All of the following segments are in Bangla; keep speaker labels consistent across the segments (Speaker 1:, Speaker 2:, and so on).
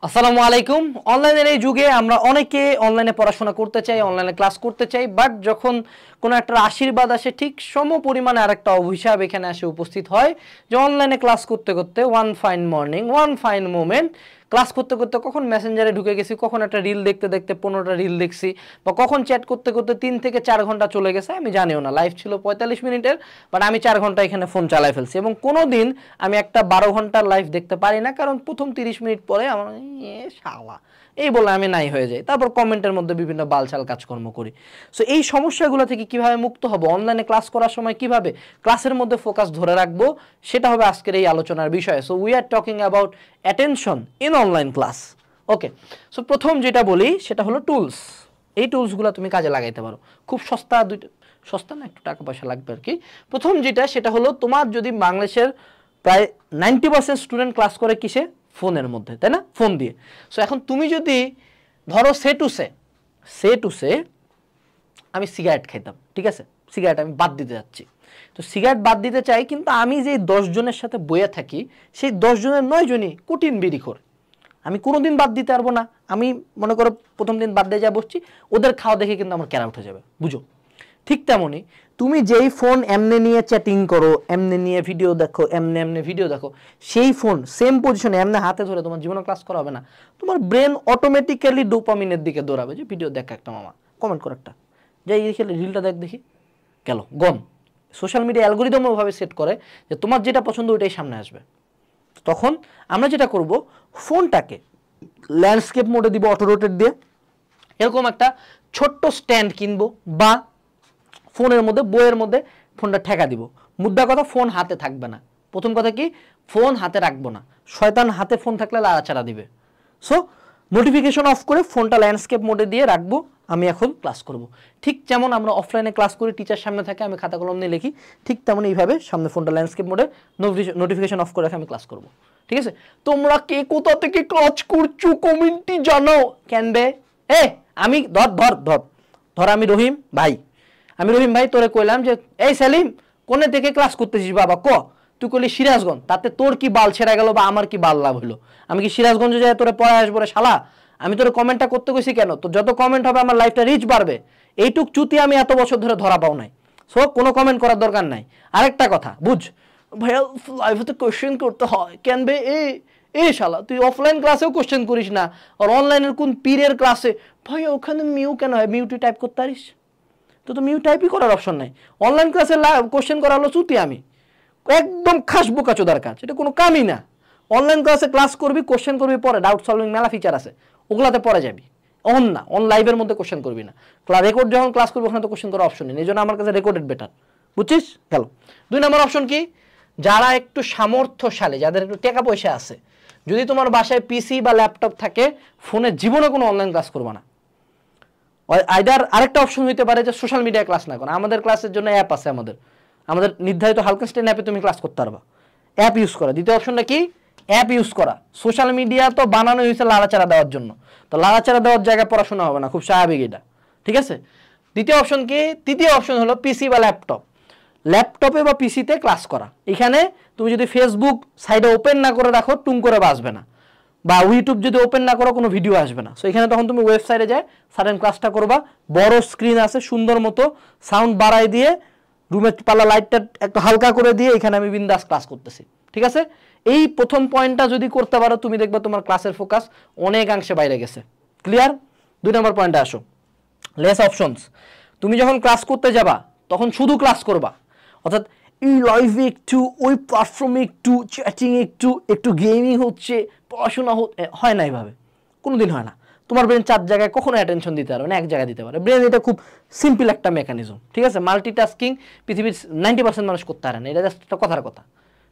Speaker 1: আসসালামু আলাইকুম। অনলাইনের এই যুগে আমরা অনেকে অনলাইনে পড়াশোনা করতে চাই, অনলাইনে ক্লাস করতে চাই, বাট যখন কোনো একটা আশীর্বাদ আসে ঠিক সম পরিমাণে আরেকটা অভিশাপ এখানে এসে উপস্থিত হয় যে অনলাইনে ক্লাস করতে করতে one fine morning, one fine moment class করতে করতে কখন মেসেঞ্জারে ঢুকে গেছি, কখন একটা রিল দেখতে দেখতে 15টা রিল দেখছি, বা কখন চ্যাট করতে করতে 3 থেকে 4 ঘন্টা চলে গেছে আমি জানিও না। লাইভ ছিল 45 মিনিটের, বাট আমি 4 ঘন্টা এখানে ফোন চালাই ফেলছি এবং কোনো দিন আমি একটা 12 ঘন্টার লাইভ দেখতে পারি না, কারণ প্রথম 30 মিনিট পরে আমার শালা এই বলে আমি নাই হয়ে যাই, তারপর কমেন্টের মধ্যে বিভিন্ন বালছাল কাজকর্ম করি। সো এই সমস্যাগুলো থেকে কিভাবে মুক্ত হব, অনলাইনে ক্লাস করার সময় কিভাবে ক্লাসের মধ্যে ফোকাস ধরে রাখবো, সেটা হবে আজকের এই আলোচনার বিষয়। So we are talking about attention in online class. Okay, so প্রথম যেটা বলি সেটা হলো টুলস। এই টুলসগুলো তুমি কাজে লাগাইতে পারো, খুব সস্তা, সস্তা না, একটু টাকা পয়সা লাগবে আর কি। প্রথম যেটা সেটা হলো, তোমার যদি বাংলাদেশের প্রায় 90% স্টুডেন্ট ক্লাস করে কিসে, ফোনের মধ্যে, তাই না, ফোন দিয়ে। সো এখন তুমি যদি ধরো সে টু সে আমি সিগারেট খাইতাম, ঠিক আছে, সিগারেট আমি বাদ দিতে যাচ্ছি, তো সিগারেট বাদ দিতে চাই, কিন্তু আমি যে 10 জনের সাথে বইয়ে থাকি সেই 10 জনের 9 জনই কঠিন বিড়িখোর, আমি কোনোদিন বাদ দিতে পারবো না। আমি মনে করো প্রথম দিন বাদ দিয়ে যা বসছি, ওদের খাওয়া দেখে কিন্তু আমার ক্যারা উঠে যাবে, বুঝো। ঠিক তেমনই তুমি যেই ফোন এমনি নিয়ে চ্যাটিং করো, এমনি নিয়ে ভিডিও দেখো, এমনি ভিডিও দেখো, সেই ফোন সেম পজিশনে এমনি হাতে ধরে তোমার জীবনে ক্লাস করা হবে না। তোমার ব্রেন অটোমেটিক্যালি ডোপামিনের দিকে দৌড়াবে যে ভিডিও দেখ একটা, মামা কমেন্ট কর একটা, যাই দেখে রিলটা দেখি গেল গন। সোশ্যাল মিডিয়া অ্যালগোরিদম ওভাবে সেট করে যে তোমার যেটা পছন্দ ওইটাই সামনে আসবে। তখন আমরা যেটা করব, ফোনটাকে ল্যান্ডস্কেপ মোডে দিব, অটো রোটেট দিয়ে, এরকম একটা ছোট্ট স্ট্যান্ড কিনবো, বা ফোনের মধ্যে বইয়ের মধ্যে ফোনটা ঠেকা দিব। মুদ্রা কথা, ফোন হাতে থাকবে না। প্রথম কথা কি, ফোন হাতে রাখবো না, শয়তান হাতে ফোন থাকলে লাড়াচাড়া দিবে। সো নোটিফিকেশন অফ করে ফোনটা ল্যান্ডস্কেপ মোডে দিয়ে রাখবো, আমি এখন ক্লাস করব। ঠিক যেমন আমরা অফলাইনে ক্লাস করি, টিচার সামনে থাকে, আমি খাতা কলম নিয়ে লিখি, ঠিক তেমন এইভাবে সামনে ফোনটা ল্যান্ডস্কেপ মোডে নোটিফিকেশন অফ করে রেখে আমি ক্লাস করব। ঠিক আছে, তোমরা কে কোথা থেকে ক্লাস করছো কমেন্টে জানাও। কেন বে, আমি ধর আমি রহিম ভাই, তোরে কইলাম যে এই সেলিম কোনে থেকে ক্লাস করতেছিস বাবা, তুই কইলি সিরাজগঞ্জ, তাতে তোর কি বাল ছেড়া গেল বা আমার কি বাল লাভ হইলো? আমি কি সিরাজগঞ্জে যাই তোরে পড়ায় আসবো রে শালা? আমি তোরে কমেন্টটা করতে কইছি কেন? তো যত কমেন্ট হবে আমার লাইফটা রিচ বাড়বে। এইটুক চুতি আমি এত বছর ধরে ধরা পাও নাই, সো কোনো কমেন্ট করার দরকার নাই। আরেকটা কথা বুঝ ভাইয়া, লাইফে তো কোশ্চেন করতে হয়, কেন বে এই শালা তুই অফলাইন ক্লাসেও কোশ্চেন করিস না, আর অনলাইনের কোন পীরের ক্লাসে ভাইয়া ওখানে মিউ কেন হয়, মিউটি টাইপ করতে পারিস? তো মিউ টাইপই করার অপশন নাই। অনলাইন ক্লাসে কোশ্চেন করা হলো চুতি, আমি একদম খাস বোকাচোদার কাজ, এটা কোনো কামই না। অনলাইন ক্লাসে ক্লাস করবি, কোশ্চেন করবি, পরে ডাউট সলভিং মেলা ফিচার আছে, ওগুলাতে পরে যাবি। অন লাইভের মধ্যে কোশ্চেন করবি না। রেকর্ড যখন ক্লাস করবি ওখানে তো কোশ্চেন করার অপশন নেই, এই জন্য আমার কাছে রেকর্ডেড বেটার, বুঝছিস? গেল 2 নম্বর অপশন কি, যারা একটু সামর্থ্যশালী, যাদের একটু টাকা পয়সা আছে, যদি তোমার বাসায় পিসি বা ল্যাপটপ থাকে, ফোনে জীবনে কোনো অনলাইন ক্লাস করবা না। আইদার আরেকটা অপশন হইতে পারে যে সোশ্যাল মিডিয়া ক্লাস না করা। আমাদের ক্লাসের জন্য অ্যাপ আছে, আমাদের নির্ধারিত হালকাস্টেন অ্যাপে তুমি ক্লাস করতে পারবা, অ্যাপ ইউজ করা। দ্বিতীয় অপশনটা কি, অ্যাপ ইউজ করা। সোশ্যাল মিডিয়া তো বানানো হয়েছে লাড়াচাড়া দেওয়ার জন্য, তো লাড়াচাড়া দেওয়ার জায়গায় পড়াশোনা হবে না, খুব স্বাভাবিক এটা, ঠিক আছে। দ্বিতীয় অপশন কি, তৃতীয় অপশন হলো পিসি বা ল্যাপটপে বা পিসিতে ক্লাস করা। এখানে তুমি যদি ফেসবুক সাইডে ওপেন না করে রাখো, টুং করে বাসবে না, বা ইউটিউব যদি ওপেন না করো কোনো ভিডিও আসবে না। সো এখানে তখন তুমি ওয়েবসাইটে যায় সাডেন ক্লাসটা করবা, বড় স্ক্রিন আছে, সুন্দর মতো সাউন্ড বাড়াই দিয়ে, রুমের পাল্লা লাইটটা একটু হালকা করে দিয়ে এখানে আমি বিন্দাস ক্লাস করতেছি, ঠিক আছে। এই প্রথম পয়েন্টটা যদি করতে পারো, তুমি দেখবে তোমার ক্লাসের ফোকাস অনেকাংশে বাইরে গেছে। ক্লিয়ার? 2 নম্বর পয়েন্টে আসো, লেস অপশনস। তুমি যখন ক্লাস করতে যাবা তখন শুধু ক্লাস করবা, অর্থাৎ এই লাইভে একটু, ওই প্ল্যাটফর্মে একটু, চ্যাটিং একটু গেমিং হচ্ছে, পড়াশোনা হয় না, এইভাবে কোনোদিন হয় না। তোমার ব্রেন 4 জায়গায় কখনো অ্যাটেনশন দিতে পারবে না, এক জায়গায় দিতে পারে। ব্রেন এটা খুব সিম্পল একটা মেকানিজম, ঠিক আছে। মাল্টিটাস্কিং পৃথিবীর 90% মানুষ করতে পারে না, এটা জাস্ট একটা কথার কথা,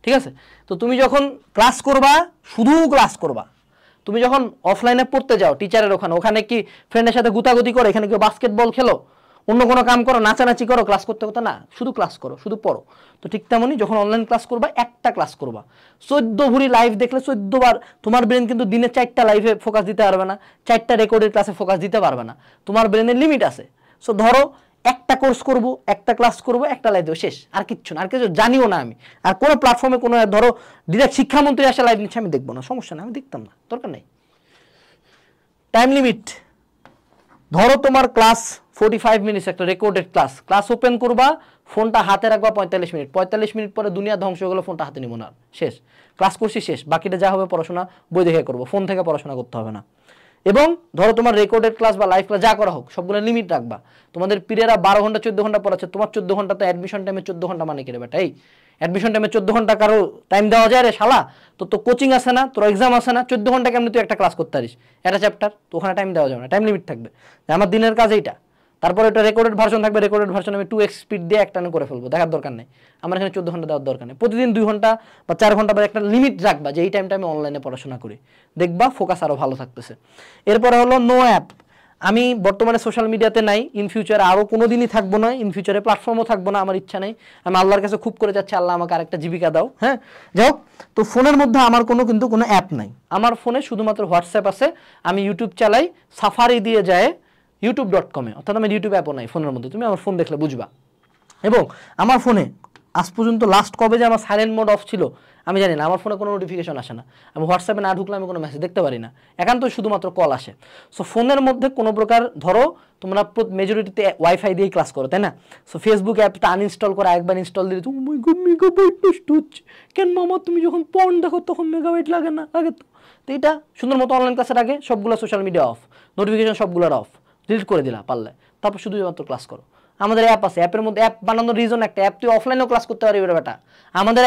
Speaker 1: ঠিক আছে। তো তুমি যখন ক্লাস করবা, শুধু ক্লাস করবা। তুমি যখন অফলাইনে পড়তে যাও টিচারের ওখানে কি ফ্রেন্ডের সাথে গুতাগুতি করো, এখানে কেউ বাস্কেটবল খেলো, অন্য কোনো কাম করো, নাচানাচি করো, ক্লাস করতে না, শুধু ক্লাস করো, শুধু পড়ো। তো ঠিক তেমনই যখন অনলাইন ক্লাস করবা, একটা ক্লাস করবা। 14 ভরি লাইভ দেখলে 14 বার তোমার ব্রেন কিন্তু দিনে 4টা লাইভে ফোকাস দিতে পারবে না, 4টা রেকর্ডের ক্লাসে ফোকাস দিতে পারবে না, তোমার ব্রেনের লিমিট আছে। সো ধরো একটা কোর্স করবো, একটা ক্লাস করবো, একটা লাইভ দেবো, শেষ, আর কিচ্ছু না, আর কিছু জানিও না আমি। আর কোনো প্ল্যাটফর্মে কোনো ধরো ডিরেক্ট শিক্ষামন্ত্রী আসে লাইভ নিচ্ছে, আমি দেখবো না, সমস্যা না, আমি দেখতাম না, দরকার নেই। টাইম লিমিট, ধরো তোমার ক্লাস 45 মিনিটস, একটা রেকর্ডেড ক্লাস ওপেন করবা, ফোনটা হাতে রাখবা 45 মিনিট, 45 মিনিট পরে দুনিয়া ধ্বংস হয়ে গেলো, ফোনটা হাতে নিব না, শেষ, ক্লাস করছি শেষ, বাকিটা যা হবে পড়াশোনা বই দেখে করবো, ফোন থেকে পড়াশোনা করতে হবে না। এবং ধরো তোমার রেকর্ডেড ক্লাস বা লাইভ ক্লাস যা করা হোক সবগুলো লিমিট রাখবা। তোমাদের পিরিয়ডরা 12 ঘন্টা 14 ঘন্টা পড়াচ্ছে, তোমার 14 ঘন্টা তো অ্যাডমিশন টাইমে 14 ঘন্টা মানে কি রে বেটা? এই অ্যাডমিশন টাইমে 14 ঘন্টা কারো টাইম দেওয়া যায় রে শালা? তো কোচিং আছে না, তোর এক্সাম আছে না, 14 ঘন্টা কেমনি তুই একটা ক্লাস করতে পারিস, একটা চ্যাপ্টার? তো ওখানে টাইম দেওয়া যাবে না, টাইম লিমিট থাকবে যে আমার দিনের কাজ এইটা। তারপরে এটা রেকর্ডেড ভার্সন থাকবে, রেকর্ডেড ভার্সন আমি 2x স্পিড দিয়ে একটানে করে ফেলবো, দেখার দরকার নেই, আমার এখানে 14 ঘন্টা দেওয়ার দরকার নেই। প্রতিদিন 2 ঘন্টা বা 4 ঘন্টা বা একটা লিমিট রাখবা যে এই টাইমটা আমি অনলাইনে পড়াশোনা করি, দেখবা ফোকাস আরও ভালো থাকতেছে। এরপরে হলো নো অ্যাপ। আমি বর্তমানে সোশ্যাল মিডিয়াতে নাই, ইন ফিউচারে আরও কোনো দিনই থাকবো না, ইন ফিউচারে প্ল্যাটফর্মও থাকবো না, আমার ইচ্ছা নেই। আমি আল্লাহর কাছে খুব করে যাচ্ছি, আল্লাহ আমাকে আরেকটা জীবিকা দাও। হ্যাঁ, যাই হোক, তো ফোনের মধ্যে আমার কিন্তু কোনো অ্যাপ নাই, আমার ফোনে শুধুমাত্র হোয়াটসঅ্যাপ আছে, আমি ইউটিউব চালাই, সাফারি দিয়ে যায় youtube.com-এ, অর্থাৎ আমার ইউটিউব অ্যাপও নাই ফোনের মধ্যে, তুমি আমার ফোন দেখলে বুঝবা। এবং আমার ফোনে আজ পর্যন্ত লাস্ট কবে যে আমার সাইলেন্ট মোড অফ ছিল আমি জানি না, আমার ফোনে কোনো নোটিফিকেশন আসে না, আমি হোয়াটসঅ্যাপে না ঢুকলে আমি কোনো মেসেজ দেখতে পারি না, একান্ত শুধুমাত্র কল আসে। সো ফোনের মধ্যে কোনো প্রকার, ধরো তোমরা মেজরিটিতে ওয়াইফাই দিয়েই ক্লাস করো, তাই না? সো ফেসবুক অ্যাপটা আনইনস্টল করে একবার ইনস্টল দিলে তো মেগাবাইট নষ্ট হচ্ছে, কেন মামা তুমি যখন পর্ন দেখো তখন মেগাবাইট লাগে না? লাগে তো। তো এটা সুন্দর মতো অনলাইন ক্লাসের আগে সবগুলো সোশ্যাল মিডিয়া অফ, নোটিফিকেশন সবগুলোর অফ, ডিলিট করে দিলা পারলে, তারপর শুধুমাত্র ক্লাস করো। আমাদের অ্যাপ আছে, অ্যাপের মধ্যে অ্যাপ বানানোর রিজন একটা, অ্যাপ তুই অফলাইনেও ক্লাস করতে পারবি বেটা, আমাদের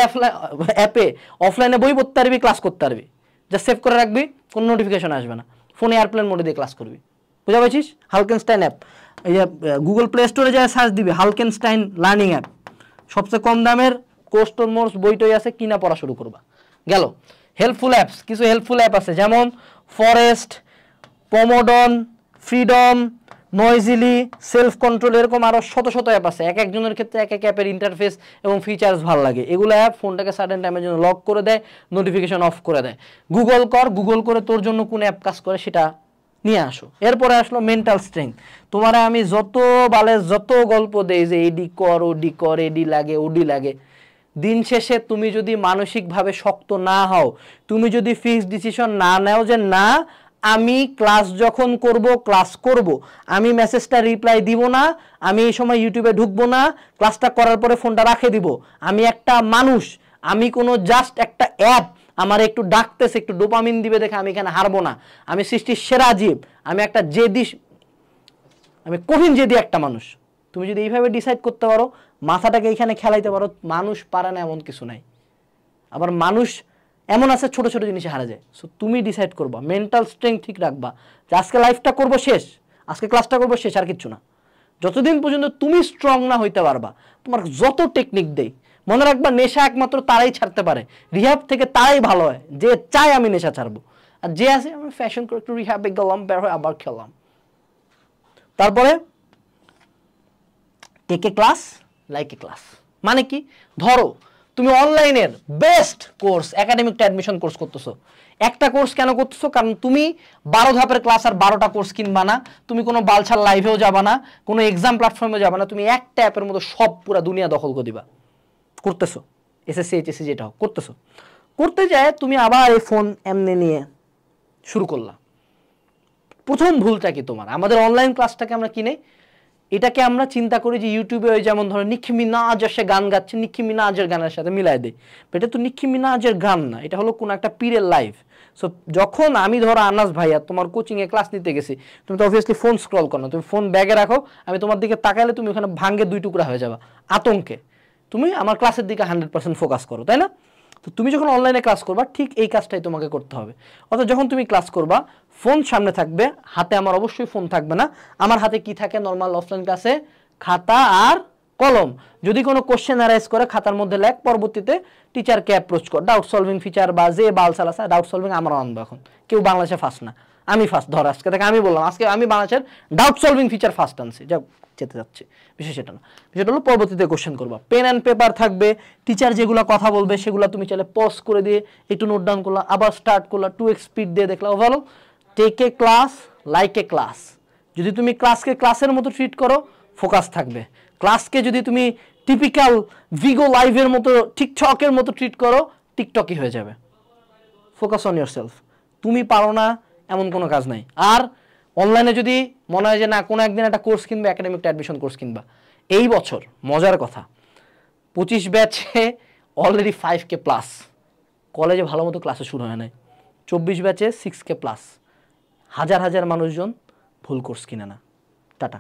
Speaker 1: অ্যাপে অফলাইনে বই পড়তে পারবি, ক্লাস করতে পারবি, যা সেভ করে রাখবি, কোনো নোটিফিকেশন আসবে না, ফোনে এয়ারপ্লেন মোডে দিয়ে ক্লাস করবি, বুঝা পাচ্ছিস? হালকেনস্টাইন অ্যাপ, এই যে গুগল প্লে স্টোরে যা সার্চ দিবি হালকেনস্টাইন লার্নিং অ্যাপ, সবচেয়ে কম দামের কোর্স টোর্স বই টই আছে, কিনা পড়া শুরু করবা। গেল হেল্পফুল অ্যাপস, কিছু হেল্পফুল অ্যাপ আছে যেমন ফরেস্ট, পমোডন, ফ্রিডম, নয়েজিলি, সেলফ কন্ট্রোল, এরকম আরও শত শত অ্যাপ আছে, এক একজনের ক্ষেত্রে এক এক অ্যাপের ইন্টারফেস এবং ফিচার্স ভালো লাগে। এগুলো অ্যাপ ফোনটাকে সার্টেন টাইমের জন্য লক করে দেয়, নোটিফিকেশন অফ করে দেয়। গুগল করে তোর জন্য কোন অ্যাপ কাজ করে সেটা নিয়ে আসো। এরপরে আসলো মেন্টাল স্ট্রেংথ। তোমার আমি যত গল্প দেই যে এডি কর, ওডি কর, এডি লাগে, ওডি লাগে, দিন শেষে তুমি যদি মানসিকভাবে শক্ত না হও, তুমি যদি ফিক্সড ডিসিশন না নাও যে না আমি ক্লাস যখন ক্লাস করব, আমি মেসেজটা রিপ্লাই দিব না, আমি এই সময় ইউটিউবে ঢুকবো না, ক্লাসটা করার পরে ফোনটা রাখে দিব, আমি একটা মানুষ, আমি কোনো জাস্ট একটা অ্যাপ আমার একটু ডাকতেছে, একটু ডোপামিন দিবে দেখে আমি এখানে হারবো না, আমি সৃষ্টির সেরা জীব, আমি একটা আমি কঠিন জেদি একটা মানুষ। তুমি যদি এইভাবে ডিসাইড করতে পারো, মাথাটাকে এইখানে খেলাইতে পারো, মানুষ পারে না এমন কিছু নাই। আবার মানুষ এমন আছে ছোট ছোট জিনিসে হারা যায়। সো তুমি ডিসাইড করবা, মেন্টাল স্ট্রেংথ ঠিক রাখবা যে আজকে লাইফটা করবো শেষ, আজকে ক্লাসটা করবো শেষ, আর কিচ্ছু না। যতদিন পর্যন্ত তুমি স্ট্রং না হইতে পারবা, তোমার যত টেকনিক দেই, মনে রাখবা নেশা একমাত্র তারাই ছাড়তে পারে, রিহাব থেকে তারাই ভালো হয় যে চায় আমি নেশা ছাড়বো, আর যে আছে আমি ফ্যাশন করে একটু রিহাবে গেলাম, বের হয়ে আবার খেলাম। তারপরে take a class like a class, মানে কি? ধরো তুমি অনলাইনের বেস্ট কোর্স, একাডেমিকটা অ্যাডমিশন কোর্স করতেছো, একটা কোর্স কেন করতেছো? কারণ তুমি 12 ধাপের ক্লাস আর 12টা কোর্স কিনবা না, তুমি কোনো বালছাল লাইভেও যাবা না, কোনো এক্সাম প্ল্যাটফর্মে যাবা না, তুমি একটা অ্যাপের মতো সব পুরো দুনিয়া দখল করে দিবা। করতেছো এসএসসি এইচএসসি যেটা হোক করতেছো, করতে যায় তুমি আবার এই ফোন এমনি নিয়ে শুরু করলা। প্রথম ভুলটা কি তোমার? আমাদের অনলাইন ক্লাসটাকে আমরা কিনে এটাকে আমরা চিন্তা করি যে ইউটিউবে ওই যেমন ধরো নিকি মিনাজ এসে গান গাচ্ছে, নিকি মিনাজের গানের সাথে মিলাই দেয়, এটা তো নিকি মিনাজের গান না, এটা হলো কোনো একটা পীরের লাইভ। সো যখন আমি ধরো আনাস ভাইয়া তোমার কোচিংয়ে ক্লাস নিতে গেছি, তুমি তো অবভিয়াসলি ফোন স্ক্রল করো না, তুমি ফোন ব্যাগে রাখো, আমি তোমার দিকে তাকালে তুমি ওখানে ভাঙ্গে 2 টুকরা হয়ে যাবা আতঙ্কে, তুমি আমার ক্লাসের দিকে 100% ফোকাস করো, তাই না? তো তুমি যখন অনলাইনে ক্লাস করবা ঠিক এই কাজটাই তোমাকে করতে হবে। অর্থাৎ যখন তুমি ক্লাস করবা ফোন সামনে থাকবে, হাতে আমার অবশ্যই ফোন থাকবে না, আমার হাতে কি থাকে নর্মাল অফলাইন ক্লাসে? খাতা আর কলম। যদি কোনো কোশ্চেন অ্যারাইজ করে খাতার মধ্যে লেখ, পরবর্তীতে টিচারকে অ্যাপ্রোচ কর, ডাউট সলভিং ফিচার বা যে বালসাল আছে ডাউট সলভিং আমরা আনবো। এখন কেউ বাংলাদেশে ফার্স্ট না, আমি ফার্স্ট। ধর আজকে থেকে আমি বললাম আজকে আমি বাংলাদেশের ডাউট সলভিং ফিচার ফার্স্ট আনছি, যা যেতে যাচ্ছে, বিশেষ এটা না, বিষয়টা হলো পরবর্তীতে কোশ্চেন করবা, পেন অ্যান্ড পেপার থাকবে, টিচার যেগুলো কথা বলবে সেগুলো তুমি চাইলে পজ করে দিয়ে একটু নোট ডাউন করলা, আবার স্টার্ট করলা, 2x স্পিড দিয়ে দেখলা। Overall take a class like a class. যদি তুমি ক্লাসকে ক্লাসের মতো ট্রিট করো ফোকাস থাকবে, ক্লাসকে যদি তুমি টিপিক্যাল ভিগো লাইভের মতো টিকটকের মতো ট্রিট করো টিকটকই হয়ে যাবে। Focus on yourself. তুমি পারো না এমন কোনো কাজ নাই। আর অনলাইনে যদি মনে হয় যে না কোনো একদিন একটা কোর্স কিনবা, একাডেমিক অ্যাডমিশন কোর্স কিনবা, এই বছর মজার কথা 25 ব্যাচে অলরেডি 5K প্লাস, কলেজে ভালো মতো ক্লাসে শুরু হয় নাই। 24 ব্যাচে 6K প্লাস, হাজার হাজার মানুষজন ভুল কোর্স কিনে না। টাটা।